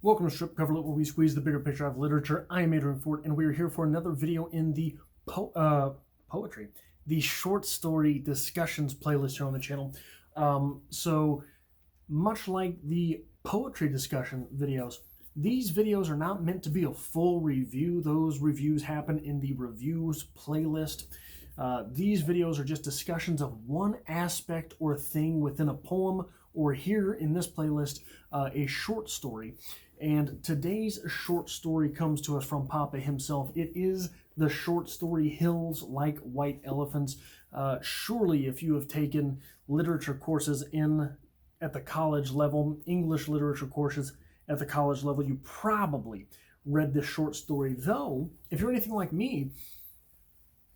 Welcome to Strip Cover Lit, where we squeeze the bigger picture out of literature. I am Adrian Ford, and we are here for another video in the poetry, the short story discussions playlist here on the channel. So much like the poetry discussion videos, these videos are not meant to be a full review. Those reviews happen in the reviews playlist. These videos are just discussions of one aspect or thing within a poem, or here in this playlist, a short story. And today's short story comes to us from Papa himself. It is the short story Hills Like White Elephants. Surely if you have taken literature courses at the college level, English literature courses at the college level, you probably read this short story. Though, if you're anything like me,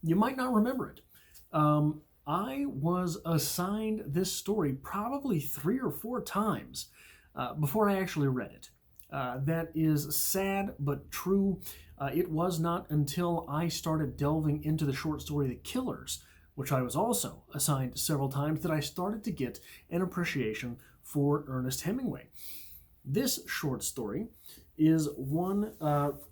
you might not remember it. I was assigned this story probably 3 or 4 times before I actually read it. That is sad but true. It was not until I started delving into the short story The Killers, which I was also assigned several times, that I started to get an appreciation for Ernest Hemingway. This short story is one,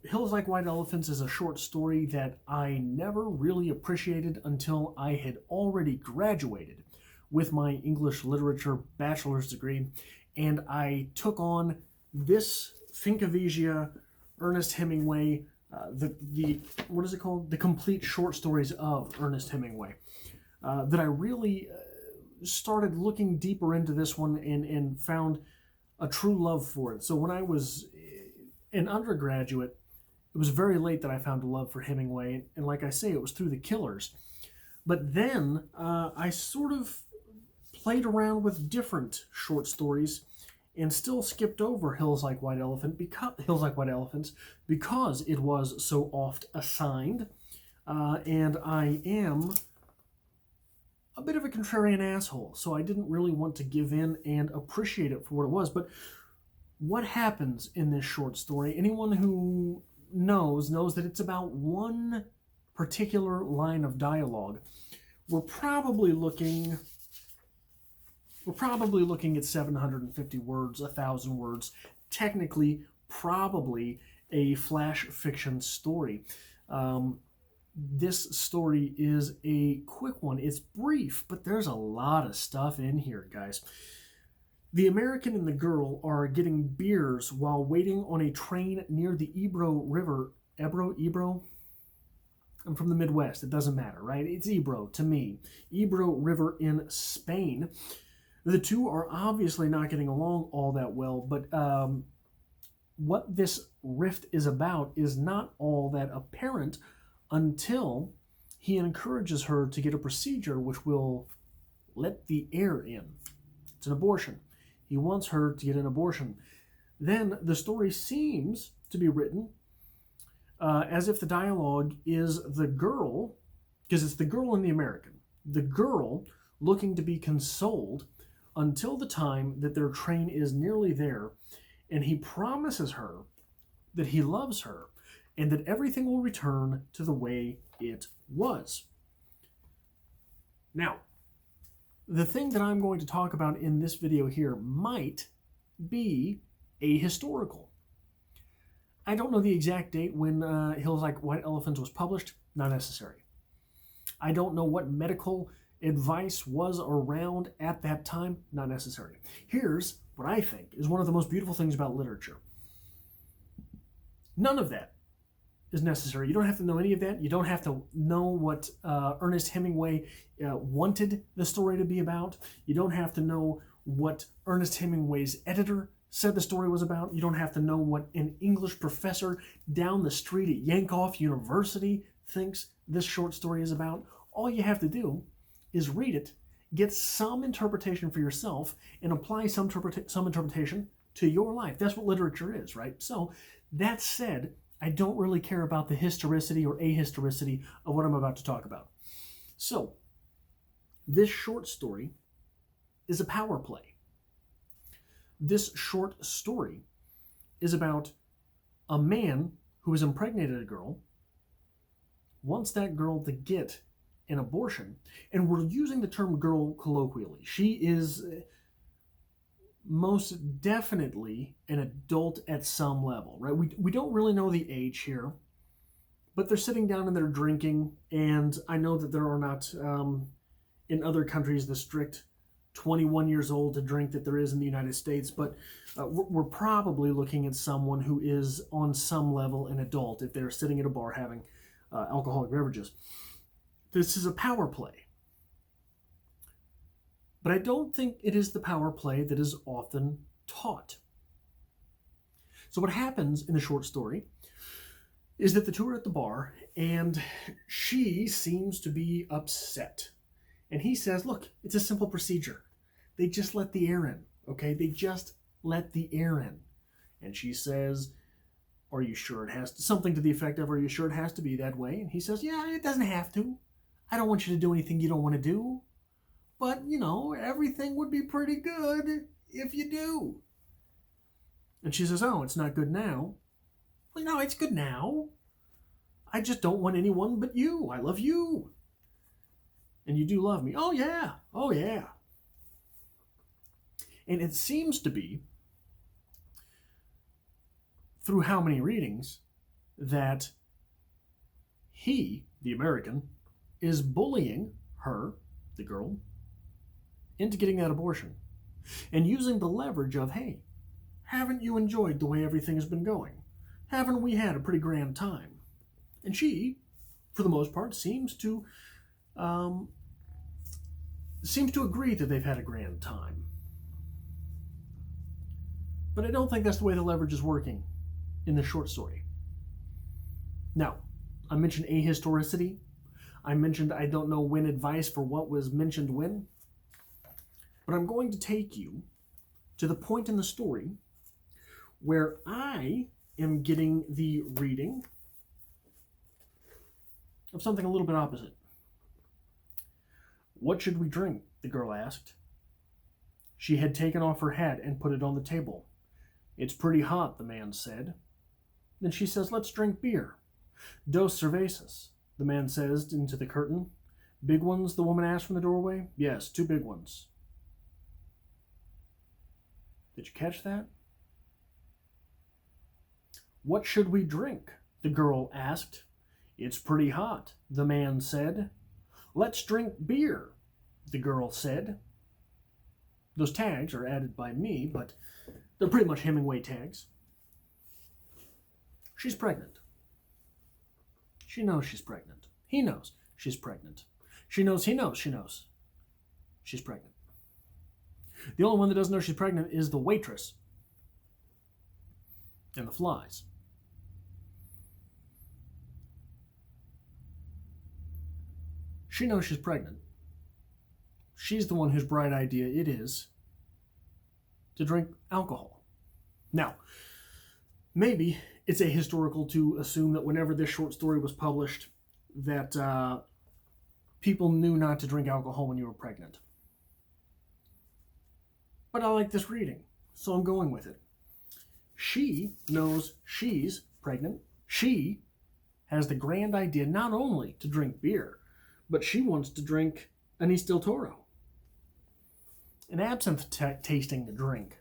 Hills Like White Elephants is a short story that I never really appreciated until I had already graduated with my English literature bachelor's degree, and I took on this Fincavigia, Ernest Hemingway, what is it called? The Complete Short Stories of Ernest Hemingway. That I really started looking deeper into this one and found a true love for it. So when I was an undergraduate, it was very late that I found a love for Hemingway, and like I say, it was through The Killers. But then I sort of played around with different short stories and still skipped over Hills Like White Elephants because it was so oft assigned, and I am a bit of a contrarian asshole, so I didn't really want to give in and appreciate it for what it was. But what happens in this short story, anyone who knows that it's about one particular line of dialogue. We're probably looking at 750 words, 1,000 words, technically probably a flash fiction story. This story is a quick one. It's brief, but there's a lot of stuff in here, guys. The American and the girl are getting beers while waiting on a train near the Ebro River. Ebro? I'm from the Midwest. It doesn't matter, right? It's Ebro to me. Ebro River in Spain. The two are obviously not getting along all that well, but what this rift is about is not all that apparent until he encourages her to get a procedure which will let the air in. It's an abortion. He wants her to get an abortion. Then the story seems to be written as if the dialogue is the girl, because it's the girl and the American, the girl looking to be consoled until the time that their train is nearly there, and he promises her that he loves her and that everything will return to the way it was. Now, the thing that I'm going to talk about in this video here might be ahistorical. I don't know the exact date when Hills Like White Elephants was published. Not necessary. I don't know what medical advice was around at that time. Not necessary. Here's what I think is one of the most beautiful things about literature. None of that is necessary. You don't have to know any of that. You don't have to know what Ernest Hemingway wanted the story to be about. You don't have to know what Ernest Hemingway's editor said the story was about. You don't have to know what an English professor down the street at Yankoff University thinks this short story is about. All you have to do is read it, get some interpretation for yourself, and apply some interpretation to your life. That's what literature is, right? So, that said, I don't really care about the historicity or ahistoricity of what I'm about to talk about. So, this short story is a power play. This short story is about a man who has impregnated a girl, wants that girl to get an abortion, and we're using the term girl colloquially. She is most definitely an adult at some level, right? We don't really know the age here, but they're sitting down and they're drinking, and I know that there are not, in other countries, the strict 21 years old to drink that there is in the United States, but we're probably looking at someone who is on some level an adult if they're sitting at a bar having alcoholic beverages. This is a power play. But I don't think it is the power play that is often taught. So what happens in the short story is that the two are at the bar, and she seems to be upset. And he says, look, it's a simple procedure. They just let the air in, okay? They just let the air in. And she says, are you sure it has to, something to the effect of, are you sure it has to be that way? And he says, yeah, it doesn't have to. I don't want you to do anything you don't want to do. But, you know, everything would be pretty good if you do. And she says, oh, it's not good now. Well, no, it's good now. I just don't want anyone but you. I love you. And you do love me. Oh, yeah. Oh, yeah. And it seems to be, through how many readings, that he, the American, is bullying her, the girl, into getting that abortion. And using the leverage of, hey, haven't you enjoyed the way everything has been going? Haven't we had a pretty grand time? And she, for the most part, seems to agree that they've had a grand time. But I don't think that's the way the leverage is working in the short story. Now, I mentioned ahistoricity. I mentioned I don't know when advice for what was mentioned when. But I'm going to take you to the point in the story where I am getting the reading of something a little bit opposite. What should we drink? The girl asked. She had taken off her hat and put it on the table. It's pretty hot, the man said. Then she says, let's drink beer. Dos cervezas, the man says into the curtain. Big ones, the woman asked from the doorway. Yes, 2 big ones. Did you catch that? What should we drink? The girl asked. It's pretty hot, the man said. Let's drink beer, the girl said. Those tags are added by me, but they're pretty much Hemingway tags. She's pregnant. She knows she's pregnant. He knows she's pregnant. She knows he knows she knows she's pregnant. The only one that doesn't know she's pregnant is the waitress and the flies. She knows she's pregnant. She's the one whose bright idea it is to drink alcohol. Now, maybe it's ahistorical to assume that whenever this short story was published, that people knew not to drink alcohol when you were pregnant. But I like this reading, so I'm going with it. She knows she's pregnant. She has the grand idea not only to drink beer, but she wants to drink Anís del Toro, an absinthe tasting drink.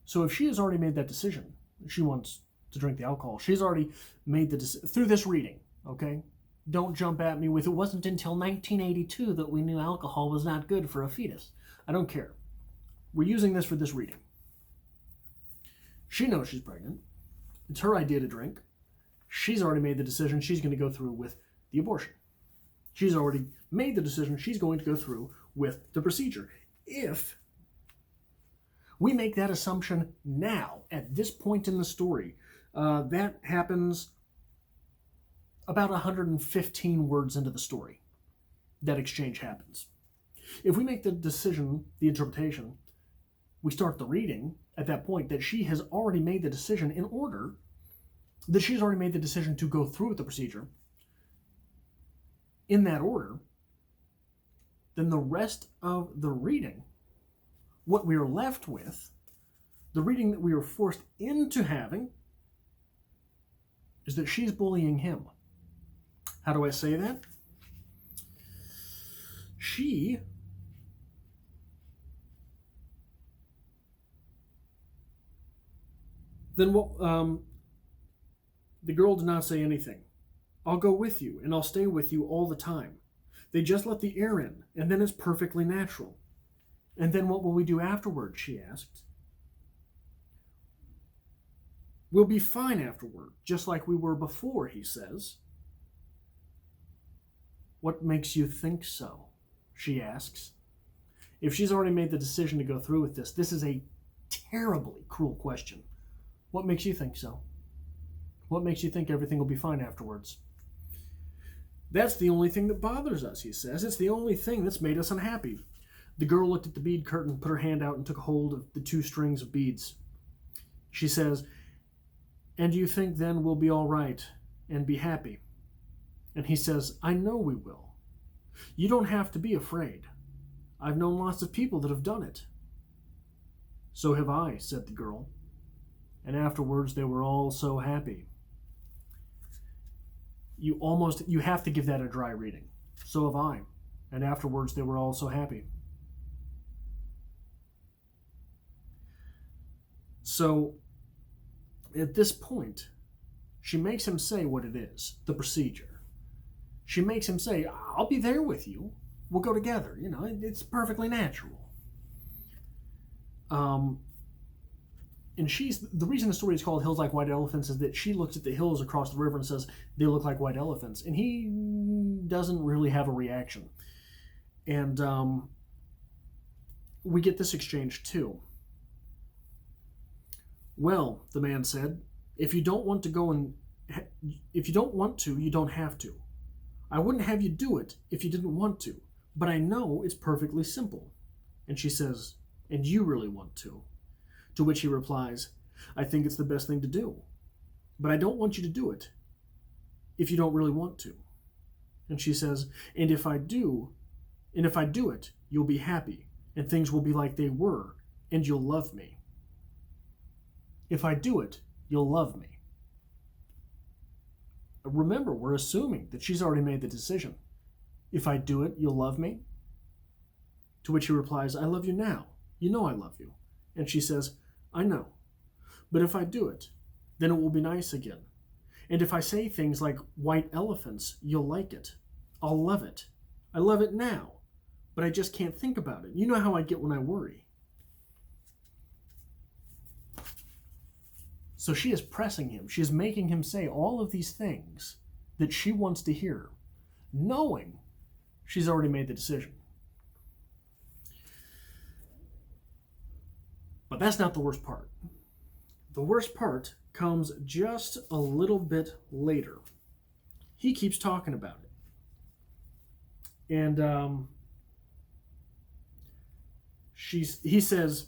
So if she has already made that decision, she wants to drink the alcohol. She's already made the decision through this reading, okay? Don't jump at me with, it wasn't until 1982 that we knew alcohol was not good for a fetus. I don't care. We're using this for this reading. She knows she's pregnant. It's her idea to drink. She's already made the decision she's going to go through with the abortion. She's already made the decision she's going to go through with the procedure. If we make that assumption now, at this point in the story, that happens about 115 words into the story. That exchange happens. If we make the decision, the interpretation, we start the reading at that point that she has already made the decision in order, that she's already made the decision to go through with the procedure, in that order, then the rest of the reading, what we are left with, the reading that we are forced into having, is that she's bullying him. How do I say that? She Then what? The girl did not say anything. I'll go with you, and I'll stay with you all the time. They just let the air in, and then it's perfectly natural. And then what will we do afterward? She asked. We'll be fine afterward, just like we were before, he says. What makes you think so? She asks. If she's already made the decision to go through with this, this is a terribly cruel question. What makes you think so? What makes you think everything will be fine afterwards? That's the only thing that bothers us, he says. It's the only thing that's made us unhappy. The girl looked at the bead curtain, put her hand out, and took hold of the 2 strings of beads. She says, and you think then we'll be all right and be happy? And he says, I know we will. You don't have to be afraid. I've known lots of people that have done it. So have I, said the girl. And afterwards they were all so happy. You have to give that a dry reading. So have I. And afterwards they were all so happy. So at this point, she makes him say what it is, the procedure. She makes him say, I'll be there with you. We'll go together. You know, it's perfectly natural. And the reason the story is called Hills Like White Elephants is that she looks at the hills across the river and says, they look like white elephants. And he doesn't really have a reaction. And we get this exchange too. Well, the man said, if you don't want to, you don't have to. I wouldn't have you do it if you didn't want to, but I know it's perfectly simple. And she says, and you really want to? To which he replies, I think it's the best thing to do, but I don't want you to do it if you don't really want to. And she says, and if I do it, you'll be happy, and things will be like they were, and you'll love me. If I do it, you'll love me. Remember, we're assuming that she's already made the decision. If I do it, you'll love me? To which he replies, I love you now. You know I love you. And she says, I know. But if I do it, then it will be nice again. And if I say things like white elephants, you'll like it. I'll love it. I love it now, but I just can't think about it. You know how I get when I worry. So she is pressing him. She is making him say all of these things that she wants to hear, knowing she's already made the decision. But that's not the worst part. The worst part comes just a little bit later. He keeps talking about it. And he says,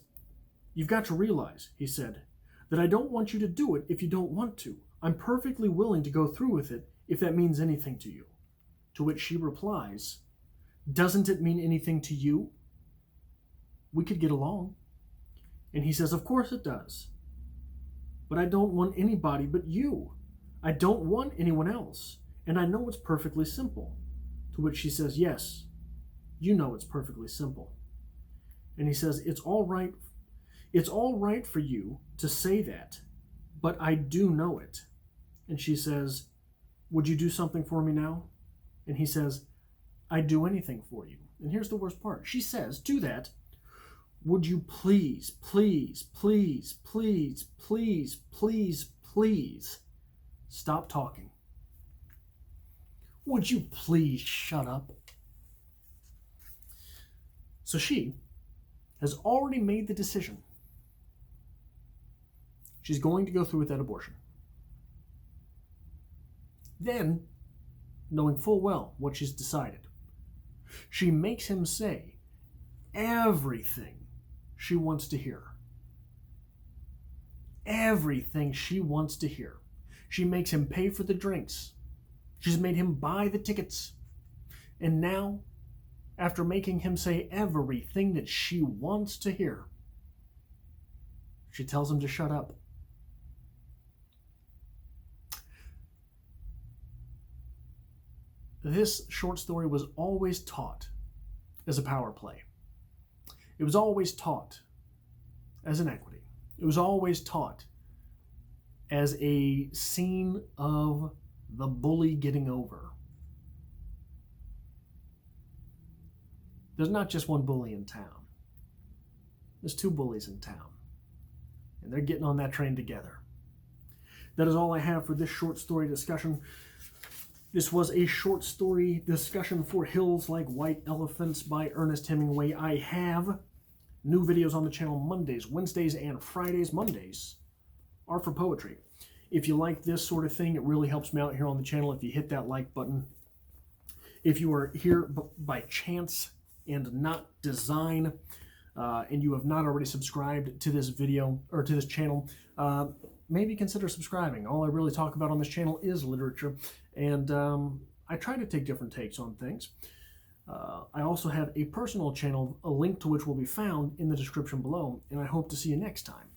you've got to realize, he said, that I don't want you to do it if you don't want to. I'm perfectly willing to go through with it if that means anything to you. To which she replies, doesn't it mean anything to you? We could get along. And he says, of course it does. But I don't want anybody but you. I don't want anyone else. And I know it's perfectly simple. To which she says, yes, you know it's perfectly simple. And he says, it's all right for you to say that, but I do know it. And she says, would you do something for me now? And he says, I'd do anything for you. And here's the worst part. She says to that, would you please, please, please, please, please, please, please stop talking? Would you please shut up? So she has already made the decision. She's going to go through with that abortion. Then, knowing full well what she's decided, she makes him say everything she wants to hear. Everything she wants to hear. She makes him pay for the drinks. She's made him buy the tickets. And now, after making him say everything that she wants to hear, she tells him to shut up. This short story was always taught as a power play. It was always taught as inequity. It was always taught as a scene of the bully getting over. There's not just one bully in town. There's two bullies in town, and they're getting on that train together. That is all I have for this short story discussion. This was a short story discussion for Hills Like White Elephants by Ernest Hemingway. I have new videos on the channel Mondays, Wednesdays, and Fridays. Mondays are for poetry. If you like this sort of thing, it really helps me out here on the channel if you hit that like button. If you are here by chance and not design, and you have not already subscribed to this video or to this channel, maybe consider subscribing. All I really talk about on this channel is literature, and I try to take different takes on things. I also have a personal channel, a link to which will be found in the description below, and I hope to see you next time.